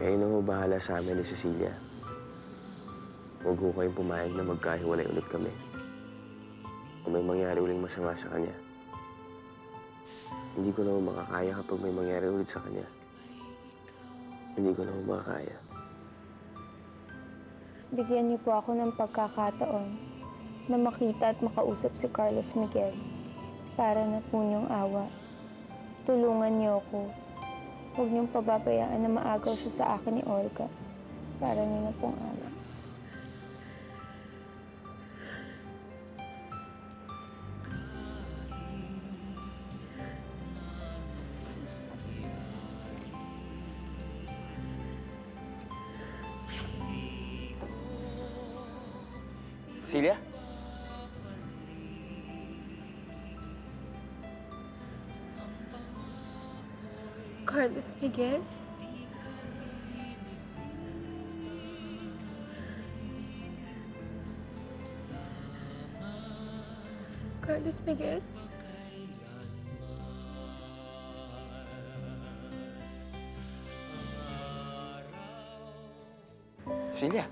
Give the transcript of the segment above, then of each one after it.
Kayo na ho bahala sa amin ni Cecilia. Huwag ho kayong pumayag na magkahiwalay ulit kami. Kung may mangyari uling masama sa kanya, hindi ko na ho makakaya kapag may mangyari ulit sa kanya. Hindi ko na ho makakaya. Bigyan niyo po ako ng pagkakataon na makita at makausap si Carlos Miguel para na po niyong awa. Tulungan niyo ako. Huwag niyong pababayaan na maagaw siya sa akin ni Olga para niyo na pong awa. Cecilia? Carlos Miguel? Carlos Miguel? Cecilia?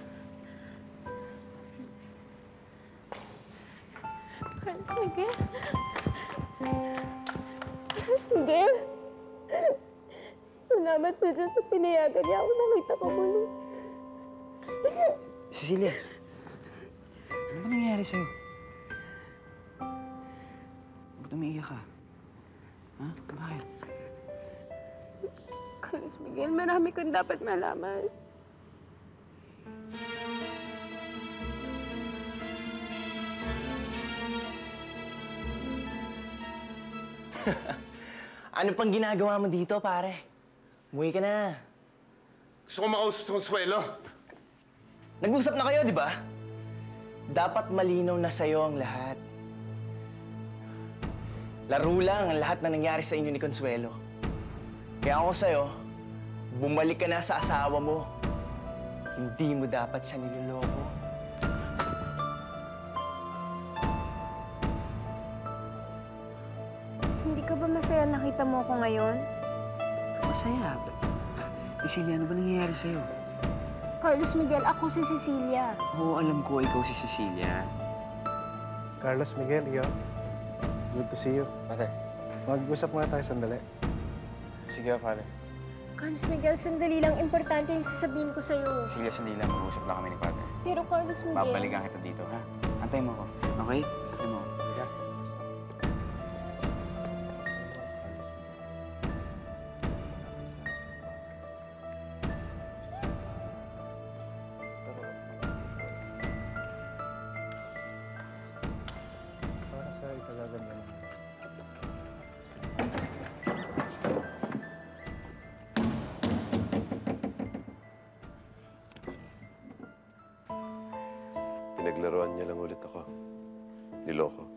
Carlos Miguel? Carlos Miguel? Salamat sa Diyos sa pinayagan niya ako makita ka muli. Cecilia, ano ba nangyayari sa'yo? Ba't umiiyak ka? Ha? Bakit? Carlos Miguel, marami kang dapat malaman. Ano pang ginagawa mo dito, pare? Umuwi ka na. Gusto ko makausap si Consuelo. Nag-usap na kayo, di ba? Dapat malinaw na sa'yo ang lahat. Laro lang ang lahat na nangyari sa inyo ni Consuelo. Kaya ako sa'yo, bumalik ka na sa asawa mo. Hindi mo dapat siya niloloko. Hindi ka ba masaya nakita mo ako ngayon? Masaya. Cecilia, ano ba nangyayari sa'yo? Carlos Miguel, ako si Cecilia. Oo, alam ko ikaw si Cecilia. Carlos Miguel, iyo. Good to see you. Father. Mag-usap nga tayo sandali. Sige, Father. Carlos Miguel, sandali lang. Importante yung sasabihin ko sa'yo. Sige, sandali lang. Mag-usap lang kami ni Father. Pero Carlos Miguel... Babalikan kita dito, ha? Antayin mo ako. Okay? Antayin mo. Halika. Para sa ikagaganda mo. Pinaglaruan niya lang ulit ako. Niloko.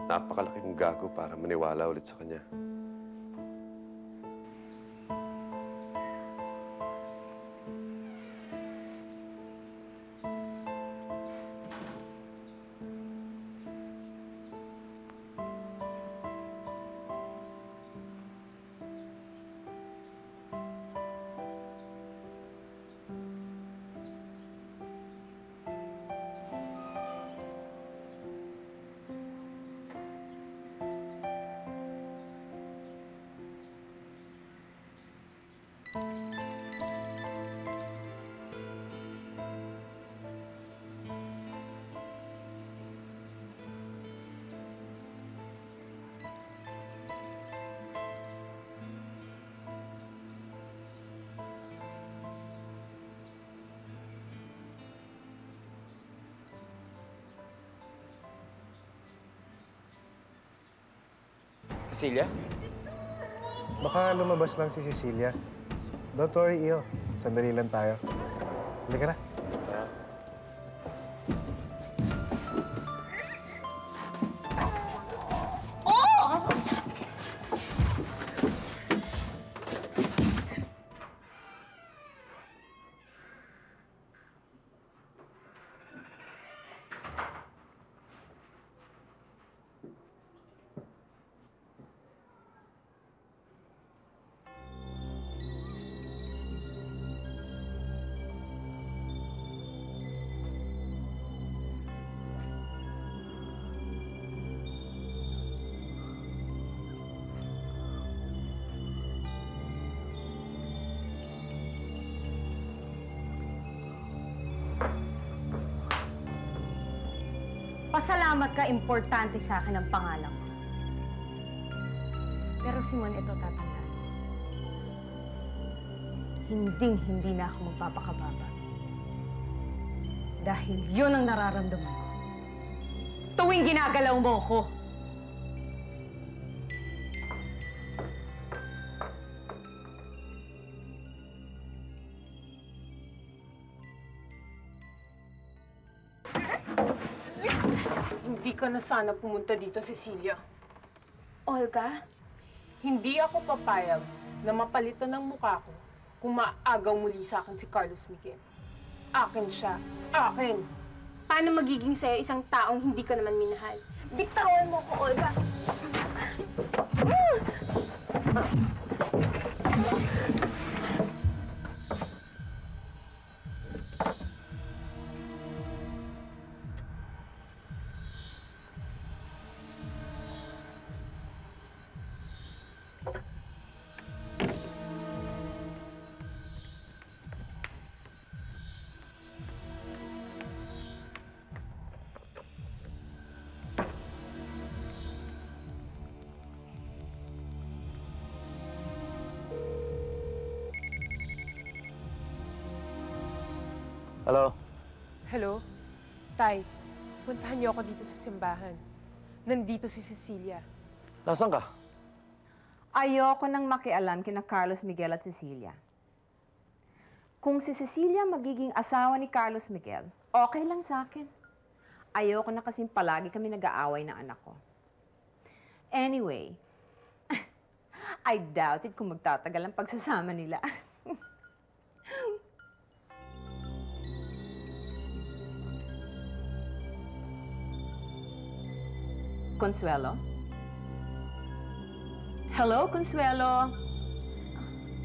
Napakalaki kong gago para maniwala ulit sa kanya. Cecilia? Baka lumabas lang si Cecilia. Don't worry, iyo. Sandali lang tayo. Halika na. Magpasalamat ka, importante sa akin ang pangalan mo. Pero Simon, ito tatandaan mo. Hinding-hindi na ako magpapakababa. Dahil yun ang nararamdaman ko. Tuwing ginagalaw mo ako. Hindi ka na sana pumunta dito, Cecilia. Olga? Hindi ako papayag na mapalitan ng mukha ko kung maagaw muli sa akin si Carlos Miguel. Akin siya. Akin! Paano magiging sa'yo isang taong hindi ka naman minahal? Bitawan mo ko, Olga! Hello? Hello? Tay, puntahan niyo ako dito sa simbahan. Nandito si Cecilia. Nasaan ka? Ayoko nang makialam kina Carlos Miguel at Cecilia. Kung si Cecilia magiging asawa ni Carlos Miguel, okay lang sa akin. Ayoko na kasing palagi kami nag-aaway ng anak ko. Anyway, I doubted kung magtatagal ang pagsasama nila. Consuelo? Hello, Consuelo?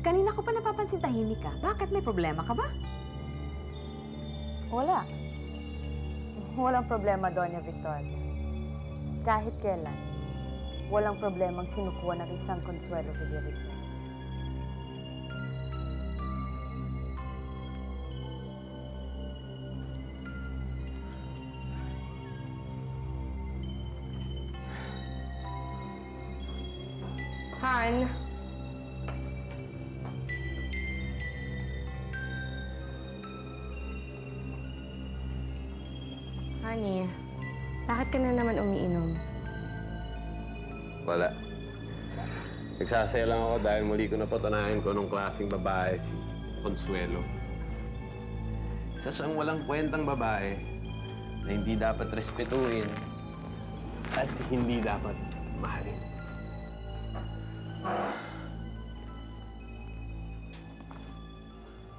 Kanina ko pa napapansin tahimik ka. Bakit? May problema ka ba? Wala. Walang problema, Doña Victoria. Kahit kailan, walang problemang sinukuha ng isang Consuelo Villavicencio. Han! Honey, bakit ka na naman umiinom? Wala. Nagsasaya lang ako dahil muli ko napatunayan ko nung klaseng babae si Consuelo. Isa siyang walang kwentang babae na hindi dapat respetuhin at hindi dapat mahalin.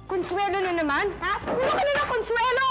Consuelo na naman? Ha? Puro ka na ng Consuelo!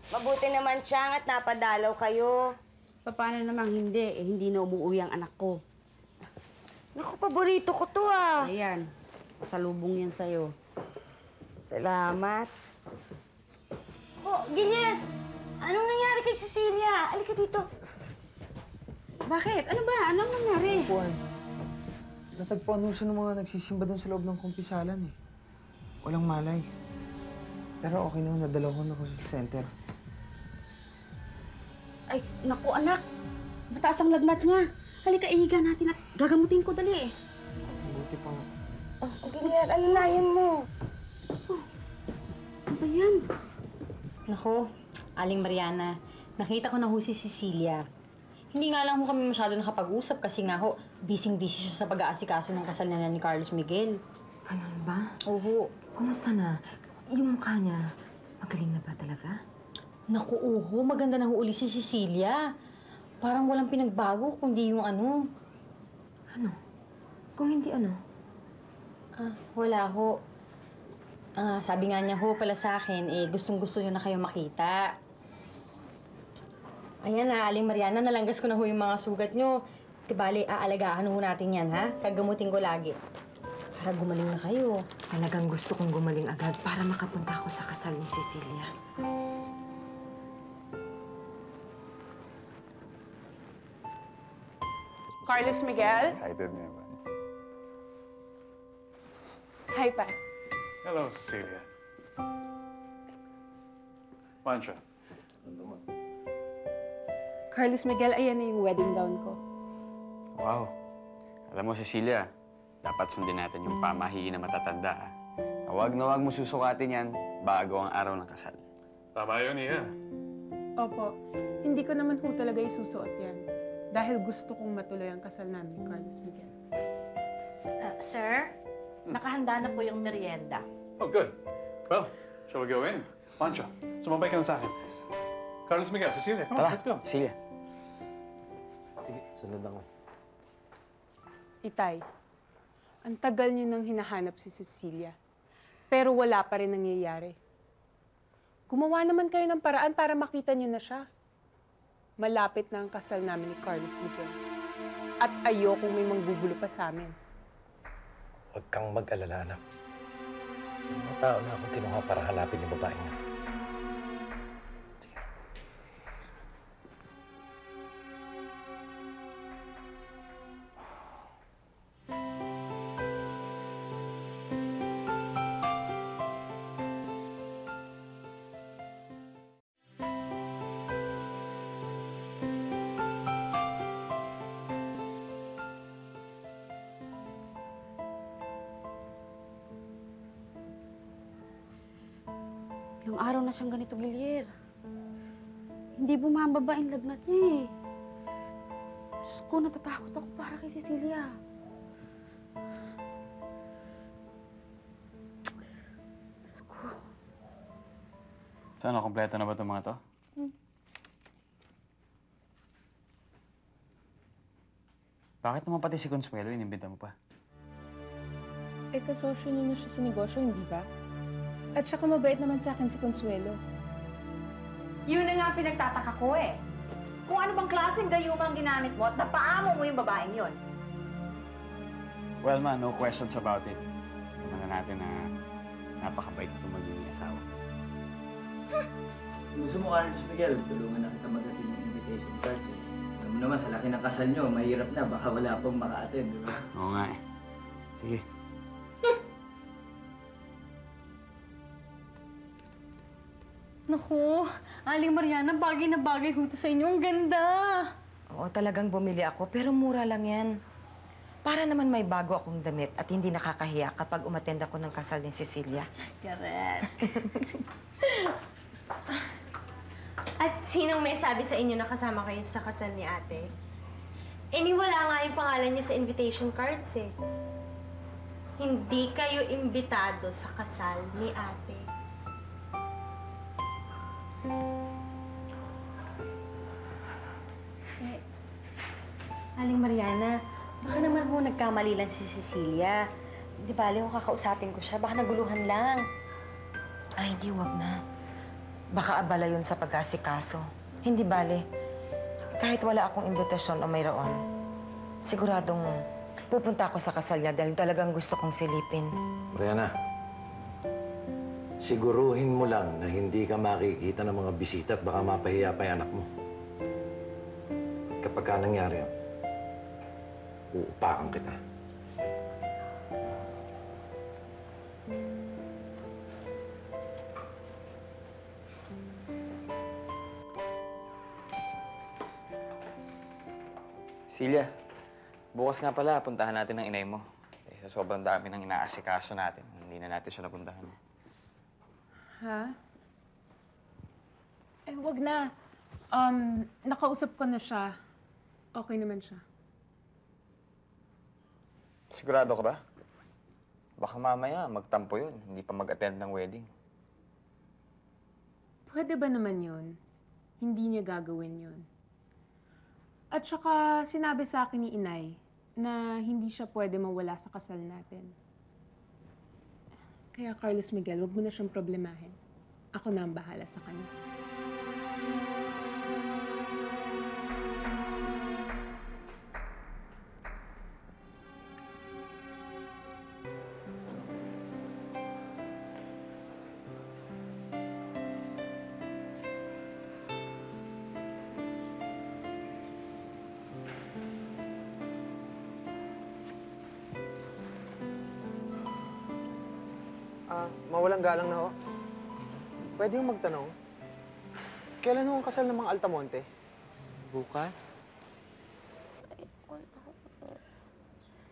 Mabuti naman siyang at napadalaw kayo. Paano namang hindi? Eh, hindi na umuwi ang anak ko. Naku, paborito ko to ah. Ayan, salubong yan sa'yo. Salamat. Oh, Gilian! Anong nangyari kay Cecilia? Alika dito. Bakit? Ano ba? Anong nangyari? Juan, natagpuan ho siya ng mga nagsisimba doon sa loob ng kumpisalan eh. Walang malay. Pero okay na, nadala ko na ko sa center. Ay, naku anak. Mataas ang lagnat niya. Halika, ihiga natin at gagamutin ko dali eh. Buti pa nga. Oh, Gilian, alalayan mo. Ano ba yan? Naku, Aling Mariana, nakita ko na ho si Cecilia. Hindi nga lang ho kami masyado nakapag-usap kasi nga ho, busy-busy siya sa pag-aasikaso ng kasal na ni Carlos Miguel. Ganun ba? Oo. Kumusta na? Yung mukha niya, magaling na ba talaga? Naku, oho, maganda na ho uli si Cecilia. Parang walang pinagbago, kundi yung ano. Ano? Kung hindi ano? Wala ho. Sabi nga niya ho pala sa akin, gustong-gusto niyo na kayo makita. Ayan na, Aling Mariana, nalanggas ko na ho yung mga sugat niyo. Tibali, aalagaan ho natin yan, ha? Kagamutin ko lagi. Para gumaling na kayo. Talagang gusto kong gumaling agad para makapunta ako sa kasal ni Cecilia. Carlos Miguel? Excited na ba? Hi, Pa. Hello, Cecilia. Mancha. Carlos Miguel, ayan na yung wedding gown ko. Wow. Alam mo, Cecilia, dapat sundin natin yung pamahiin na matatanda. Huwag na huwag mo susukatin yan bago ang araw ng kasal. Tama yun, Iya. Opo, hindi ko naman po talaga isusuot yan. Dahil gusto kong matuloy ang kasal namin ni Carlos Miguel. Sir, nakahanda na po yung merienda. Oh, good. Well, shall we go in? Mancha, sumabay ka na sa akin. Carlos Miguel, Cecilia, come on, let's go. Cecilia. Sige, sunod ako. Itay, ang tagal niyo nang hinahanap si Cecilia. Pero wala pa rin nangyayari. Gumawa naman kayo ng paraan para makita niyo na siya. Malapit na ang kasal namin ni Carlos Miguel. At ayokong may manggugulo pa sa amin. Huwag kang mag-alala, anak. May mga tao na akong kinuha para hanapin yung babae niya. Ilang araw na siyang ganito, Gilier. Hindi bumababa yung lagnat niya eh. Diyos ko, natatakot ako para kay Cecilia. Diyos ko. So ano, kompleto na ba itong mga to? Bakit naman pati si Consuelo inimbita mo pa? Kasosyo niyo na siya sa negosyo, hindi ba? At saka mabait naman sa akin si Consuelo. Yun na nga ang pinagtataka ko eh. Kung ano bang klaseng gayuma ang ginamit mo at napaamo mo yung babaeng yun. Well, ma, no questions about it. Alam na natin na napakabait itong magiging asawa. Kung gusto mo, Carlos Miguel, tulungan na kita mag-attend ng invitation cards eh. Alam mo naman, sa laki ng kasal nyo, mahirap na. Baka wala pong maka-attend, di ba? Oo nga eh. Sige. Naku, Aling Mariana, bagay na bagay ho to sa inyo. Ang ganda! Oo, talagang bumili ako, pero mura lang yan. Para naman may bago akong damit at hindi nakakahiya kapag umattend ako ng kasal ni Cecilia. Correct. At sinong may sabi sa inyo na kasama kayo sa kasal ni ate? Wala nga yung pangalan niyo sa invitation cards eh. Hindi kayo imbitado sa kasal ni ate. Aling Mariana, baka naman ho nagkamali lang si Cecilia. Di bali ho kakausapin ko siya, baka naguluhan lang. Ay, hindi, wag na. Baka abala yun sa pag-asikaso. Hindi bale. Kahit wala akong imbitasyon o mayroon, siguradong pupunta ako sa kasal niya dahil talagang gusto kong silipin. Mariana, siguruhin mo lang na hindi ka makikita ng mga bisita at baka mapahiya pa yung anak mo. Kapag ka nangyari yun, uupakan kita. Cecilia, bukas nga pala, puntahan natin ang inay mo. Sa sobrang dami ng inaasikaso natin, hindi na natin siya napuntahan. Ha? Wag na. Nakausap ko na siya. Okay naman siya. Sigurado ka ba? Baka mamaya magtampo yun, hindi pa mag-attend ng wedding. Pwede ba naman yun? Hindi niya gagawin yun. At saka sinabi sa akin ni Inay na hindi siya pwede mawala sa kasal natin. Kaya Carlos Miguel, wag mo na siyang problemahin. Ako na ang bahala sa kanya. Mawalang galang na ho. Pwede yung magtanong, kailan ho ang kasal ng mga Altamonte? Bukas?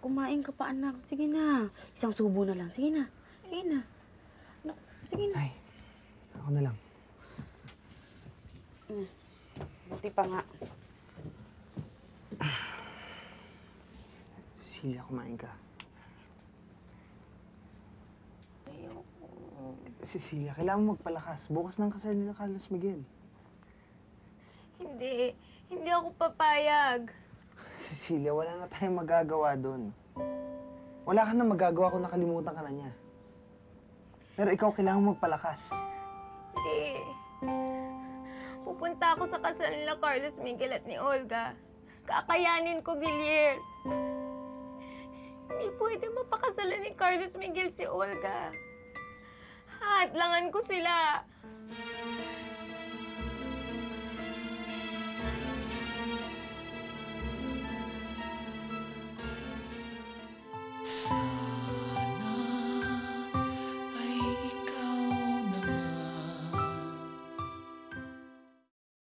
Kumain ka pa, anak. Sige na. Isang subo na lang. Sige na. Sige na. Sige na. Ay, ako na lang. Buti pa nga. Cecilia, kumain ka. Cecilia, kailangan mo magpalakas. Bukas ng kasal nila Carlos Miguel. Hindi. Hindi ako papayag. Cecilia, wala na tayong magagawa doon. Wala ka na magagawa kung nakalimutan ka na niya. Pero ikaw, kailangan mo magpalakas. Hindi. Pupunta ako sa kasal nila Carlos Miguel at ni Olga. Kakayanin ko, Guillier. Hindi pwede mapakasalan ni Carlos Miguel si Olga. Haatlangan ko sila.